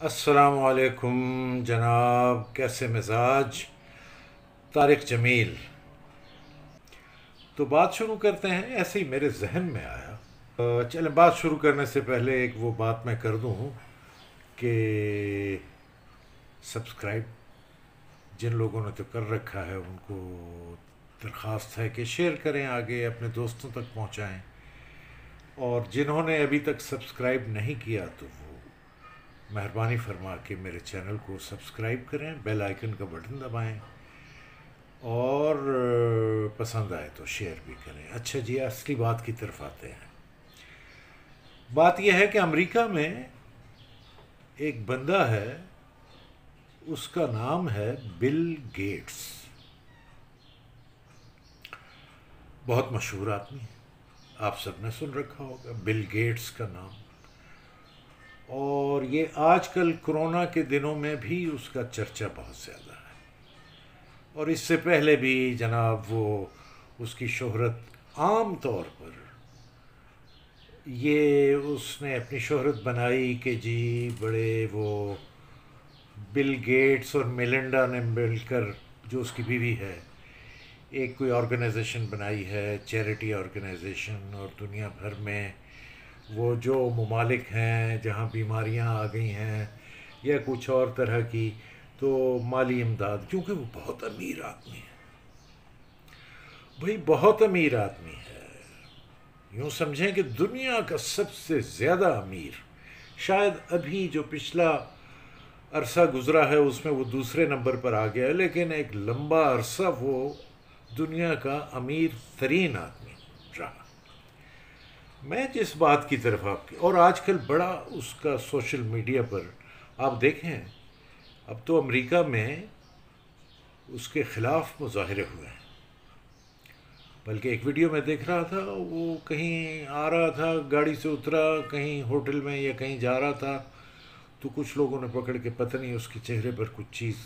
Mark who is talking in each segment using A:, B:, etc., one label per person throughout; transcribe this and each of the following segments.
A: السلام علیکم جناب، کیسے مزاج؟ طارق جمیل. تو بات شروع کرتے ہیں، ایسے ہی میرے ذہن میں آیا. چلیں، بات شروع کرنے سے پہلے ایک وہ بات میں کر دوں کہ سبسکرائب جن لوگوں نے تو کر رکھا ہے ان کو درخواست ہے کہ شیئر کریں، آگے اپنے دوستوں تک پہنچائیں. اور جنہوں نے ابھی تک سبسکرائب نہیں کیا تو وہ مہربانی فرما کے میرے چینل کو سبسکرائب کریں، بیل آئیکن کا بٹن دبائیں اور پسند آئے تو شیئر بھی کریں. اچھا جی، اصلی بات کی طرف آتے ہیں. بات یہ ہے کہ امریکہ میں ایک بندہ ہے، اس کا نام ہے بل گیٹس. بہت مشہور آدمی ہے، آپ سب نے سن رکھا ہوگا بل گیٹس کا نام. اور یہ آج کل کرونا کے دنوں میں بھی اس کا چرچا بہت زیادہ ہے. اور اس سے پہلے بھی جناب وہ اس کی شہرت عام طور پر یہ اس نے اپنی شہرت بنائی کہ جی بڑے وہ بل گیٹس اور میلنڈا نے مل کر، جو اس کی بیوی ہے، ایک کوئی آرگنائزیشن بنائی ہے، چیریٹی آرگنائزیشن. اور دنیا بھر میں وہ جو ممالک ہیں جہاں بیماریاں آ گئی ہیں یا کچھ اور طرح کی، تو مالی امداد، کیونکہ وہ بہت امیر آدمی ہے. بھئی بہت امیر آدمی ہے، یوں سمجھیں کہ دنیا کا سب سے زیادہ امیر. شاید ابھی جو پچھلا عرصہ گزرا ہے اس میں وہ دوسرے نمبر پر آ گیا ہے، لیکن ایک لمبا عرصہ وہ دنیا کا امیر ترین آدمی رہا. میں جس بات کی طرف آپ کی، اور آج کل بڑا اس کا سوشل میڈیا پر آپ دیکھیں، اب تو امریکہ میں اس کے خلاف مظاہرے ہوئے ہیں. بلکہ ایک ویڈیو میں دیکھ رہا تھا، وہ کہیں آ رہا تھا، گاڑی سے اترا کہیں ہوٹل میں یا کہیں جا رہا تھا، تو کچھ لوگوں نے پکڑ کے پتہ نہیں اس کے چہرے پر کچھ چیز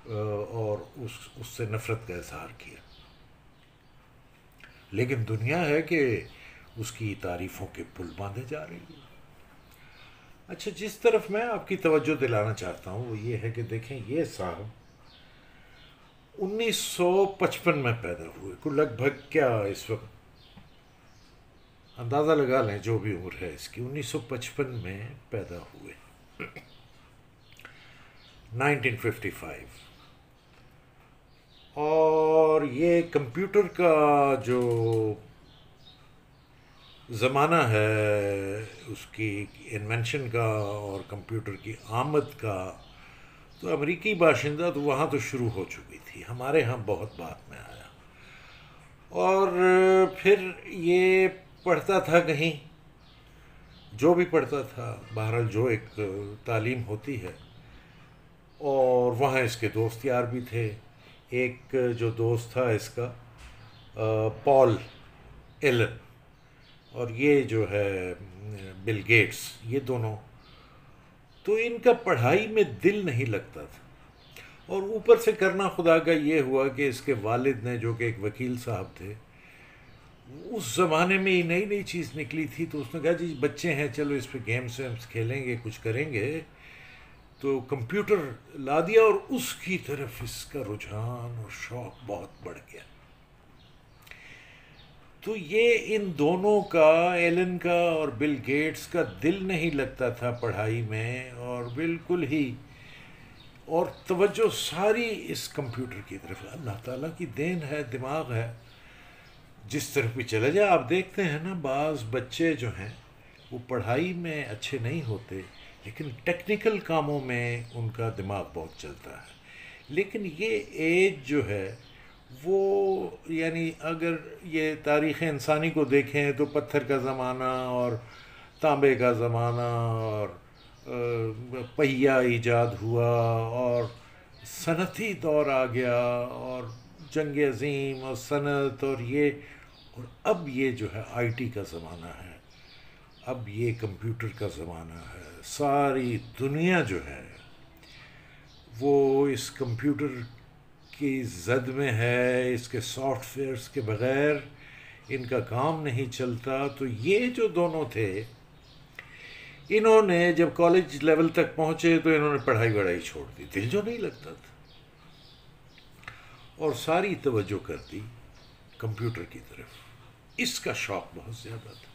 A: اور اس سے نفرت کا اظہار کیا. لیکن دنیا ہے کہ اس کی تعریفوں کے پل باندھے جا رہی ہے. اچھا، جس طرف میں آپ کی توجہ دلانا چاہتا ہوں وہ یہ ہے کہ دیکھیں، یہ صاحب 1955 میں پیدا ہوئے، کو لگ بھگ کیا اس وقت اندازہ لگا لیں جو بھی عمر ہے اس کی. 1955 میں پیدا ہوئے، 1955. اور یہ کمپیوٹر کا جو زمانہ ہے، اس کی انوینشن کا اور کمپیوٹر کی آمد کا، تو امریکی باشندہ تو وہاں تو شروع ہو چکی تھی، ہمارے ہاں بہت بعد میں آیا. اور پھر یہ پڑھتا تھا کہیں، جو بھی پڑھتا تھا، بہرحال جو ایک تعلیم ہوتی ہے. اور وہاں اس کے دوست یار بھی تھے. ایک جو دوست تھا اس کا پال ایلن، اور یہ جو ہے بل گیٹس، یہ دونوں، تو ان کا پڑھائی میں دل نہیں لگتا تھا. اور اوپر سے کرنا خدا کا یہ ہوا کہ اس کے والد نے، جو کہ ایک وکیل صاحب تھے، اس زمانے میں یہ نئی نئی چیز نکلی تھی، تو اس نے کہا جی بچے ہیں، چلو اس پہ گیمز ویمز کھیلیں گے، کچھ کریں گے. تو کمپیوٹر لا دیا اور اس کی طرف اس کا رجحان اور شوق بہت بڑھ گیا. تو یہ ان دونوں کا، ایلن کا اور بل گیٹس کا، دل نہیں لگتا تھا پڑھائی میں، اور بالکل ہی، اور توجہ ساری اس کمپیوٹر کی طرف. اللہ تعالیٰ کی دین ہے، دماغ ہے، جس طرف بھی چلے جائے. آپ دیکھتے ہیں نا، بعض بچے جو ہیں وہ پڑھائی میں اچھے نہیں ہوتے، لیکن ٹیکنیکل کاموں میں ان کا دماغ بہت چلتا ہے. لیکن یہ ایج جو ہے وہ، یعنی اگر یہ تاریخ انسانی کو دیکھیں تو پتھر کا زمانہ اور تانبے کا زمانہ اور پہیا ایجاد ہوا اور صنعتی دور آ گیا اور جنگ عظیم اور صنعت، اور یہ، اور اب یہ جو ہے آئی ٹی کا زمانہ ہے، اب یہ کمپیوٹر کا زمانہ ہے. ساری دنیا جو ہے وہ اس کمپیوٹر کی زد میں ہے، اس کے سافٹ ویئرس کے بغیر ان کا کام نہیں چلتا. تو یہ جو دونوں تھے، انہوں نے جب کالج لیول تک پہنچے تو انہوں نے پڑھائی وڑھائی چھوڑ دی، دل جو نہیں لگتا تھا، اور ساری توجہ کر دی کمپیوٹر کی طرف. اس کا شوق بہت زیادہ تھا.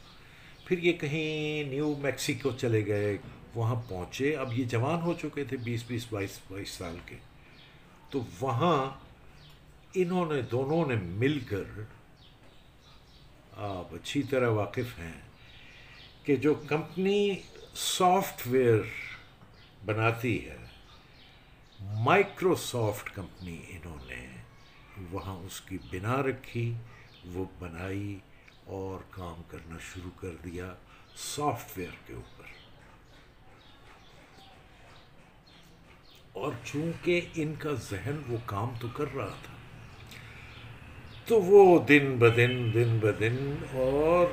A: پھر یہ کہیں نیو میکسیکو چلے گئے، وہاں پہنچے. اب یہ جوان ہو چکے تھے، 22 سال کے. تو وہاں انہوں نے دونوں نے مل کر، آپ اچھی طرح واقف ہیں کہ جو کمپنی سافٹ ویئر بناتی ہے، مائکروسافٹ کمپنی، انہوں نے وہاں اس کی بنا رکھی، وہ بنائی اور کام کرنا شروع کر دیا سافٹ ویئر کے اوپر. اور چونکہ ان کا ذہن وہ کام تو کر رہا تھا، تو وہ دن بدن اور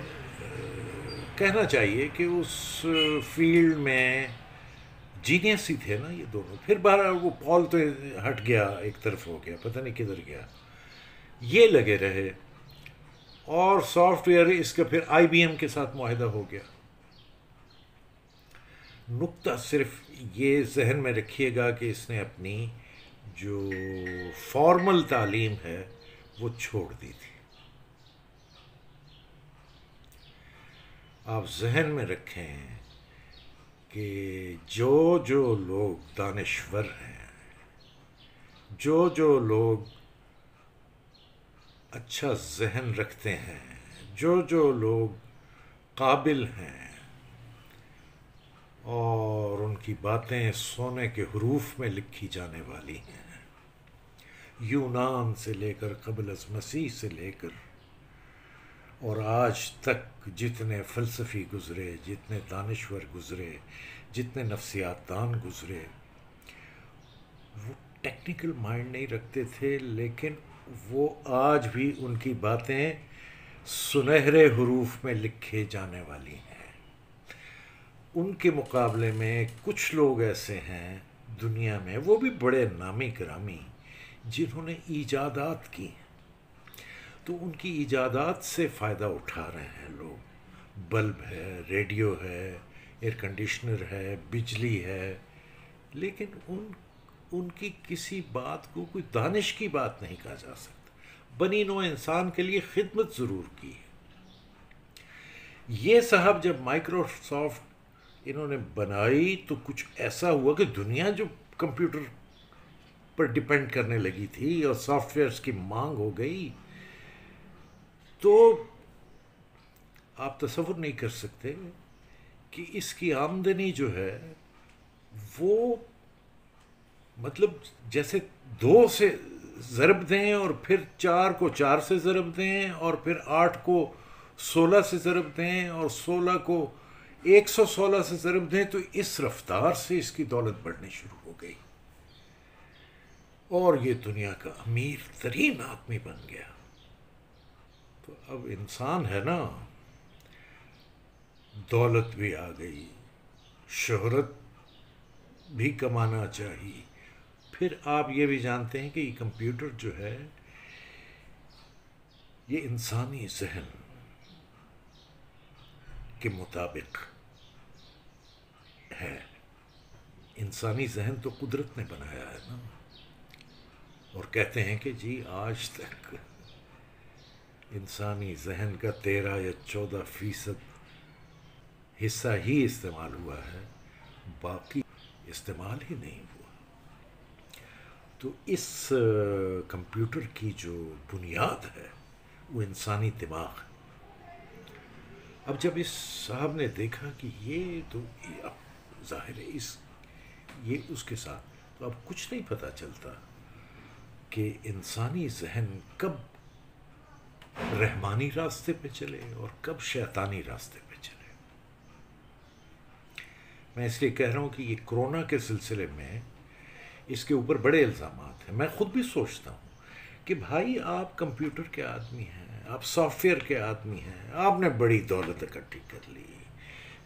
A: کہنا چاہیے کہ اس فیلڈ میں جینیس ہی تھے نا یہ دونوں. پھر بہرحال وہ پال تو ہٹ گیا، ایک طرف ہو گیا، پتہ نہیں کدھر گیا. یہ لگے رہے، اور سافٹ ویئر اس کا پھر آئی بی ایم کے ساتھ معاہدہ ہو گیا. نقطہ صرف یہ ذہن میں رکھیے گا کہ اس نے اپنی جو فارمل تعلیم ہے وہ چھوڑ دی تھی. آپ ذہن میں رکھیں کہ جو لوگ دانشور ہیں، جو لوگ اچھا ذہن رکھتے ہیں، جو لوگ قابل ہیں اور ان کی باتیں سونے کے حروف میں لکھی جانے والی ہیں، یونان سے لے کر قبل از مسیح سے لے کر اور آج تک جتنے فلسفی گزرے، جتنے دانشور گزرے، جتنے نفسیات دان گزرے، وہ ٹیکنیکل مائنڈ نہیں رکھتے تھے، لیکن وہ آج بھی ان کی باتیں سنہرے حروف میں لکھے جانے والی ہیں. ان کے مقابلے میں کچھ لوگ ایسے ہیں دنیا میں، وہ بھی بڑے نامی گرامی، جنہوں نے ایجادات کی، تو ان کی ایجادات سے فائدہ اٹھا رہے ہیں لوگ. بلب ہے، ریڈیو ہے، ایئر کنڈیشنر ہے، بجلی ہے، لیکن ان کی کسی بات کو کوئی دانش کی بات نہیں کہا جا سکتا. بنی نوع انسان کے لیے خدمت ضرور کی ہے. یہ صاحب جب مائکروسافٹ انہوں نے بنائی تو کچھ ایسا ہوا کہ دنیا جو کمپیوٹر پر ڈپینڈ کرنے لگی تھی اور سافٹ ویئرس کی مانگ ہو گئی، تو آپ تصور نہیں کر سکتے کہ اس کی آمدنی جو ہے وہ مطلب جیسے 2 سے ضرب دیں اور پھر 4 کو 4 سے ضرب دیں اور پھر 8 کو 16 سے ضرب دیں اور 16 کو 116 سے ضرب دیں، تو اس رفتار سے اس کی دولت بڑھنی شروع ہو گئی اور یہ دنیا کا امیر ترین آدمی بن گیا. تو اب انسان ہے نا، دولت بھی آ گئی، شہرت بھی کمانا چاہیے. پھر آپ یہ بھی جانتے ہیں کہ یہ کمپیوٹر جو ہے یہ انسانی ذہن کے مطابق ہے. انسانی ذہن تو قدرت نے بنایا ہے نا، اور کہتے ہیں کہ جی آج تک انسانی ذہن کا 13 یا 14% حصہ ہی استعمال ہوا ہے، باقی استعمال ہی نہیں ہوا. تو اس کمپیوٹر کی جو بنیاد ہے وہ انسانی دماغ ہے. اب جب اس صاحب نے دیکھا کہ یہ تو اب ظاہر ہے یہ اس کے ساتھ، تو اب کچھ نہیں پتہ چلتا کہ انسانی ذہن کب رحمانی راستے پہ چلے اور کب شیطانی راستے پہ چلے. میں اس لیے کہہ رہا ہوں کہ یہ کرونا کے سلسلے میں اس کے اوپر بڑے الزامات ہیں. میں خود بھی سوچتا ہوں کہ بھائی آپ کمپیوٹر کے آدمی ہیں، آپ سافٹ ویئر کے آدمی ہیں، آپ نے بڑی دولت اکٹھی کر لی،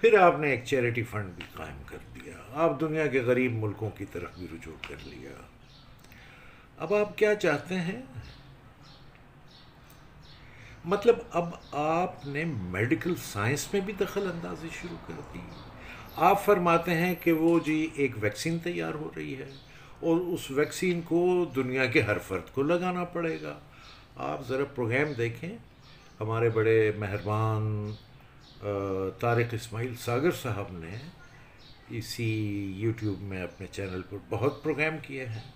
A: پھر آپ نے ایک چیریٹی فنڈ بھی قائم کر دیا، آپ دنیا کے غریب ملکوں کی طرف بھی رجوع کر لیا. اب آپ کیا چاہتے ہیں؟ مطلب اب آپ نے میڈیکل سائنس میں بھی دخل اندازی شروع کر دی، آپ فرماتے ہیں کہ وہ جی ایک ویکسین تیار ہو رہی ہے اور اس ویکسین کو دنیا کے ہر فرد کو لگانا پڑے گا. آپ ذرا پروگرام دیکھیں. ہمارے بڑے مہربان طارق اسماعیل ساگر صاحب نے اسی یوٹیوب میں اپنے چینل پر بہت پروگرام کیے ہیں.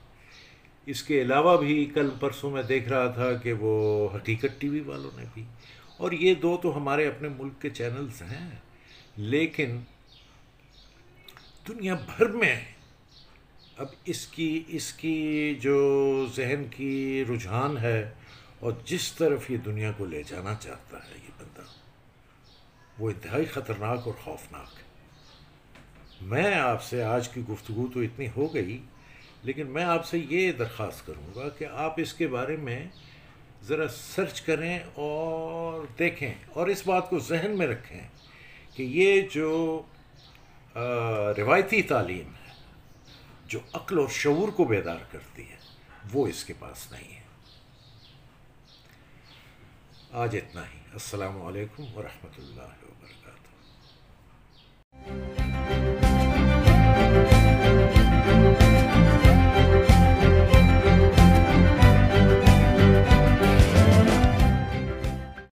A: اس کے علاوہ بھی کل پرسوں میں دیکھ رہا تھا کہ وہ حقیقت ٹی وی والوں نے بھی. اور یہ دو تو ہمارے اپنے ملک کے چینلز ہیں، لیکن دنیا بھر میں اب اس کی جو ذہن کی رجحان ہے اور جس طرف یہ دنیا کو لے جانا چاہتا ہے یہ بندہ، وہ انتہائی خطرناک اور خوفناک ہے. میں آپ سے آج کی گفتگو تو اتنی ہو گئی، لیکن میں آپ سے یہ درخواست کروں گا کہ آپ اس کے بارے میں ذرا سرچ کریں اور دیکھیں، اور اس بات کو ذہن میں رکھیں کہ یہ جو روایتی تعلیم ہے جو عقل اور شعور کو بیدار کرتی ہے وہ اس کے پاس نہیں ہے. آج اتنا ہی. السلام علیکم ورحمۃ اللہ وبرکاتہ.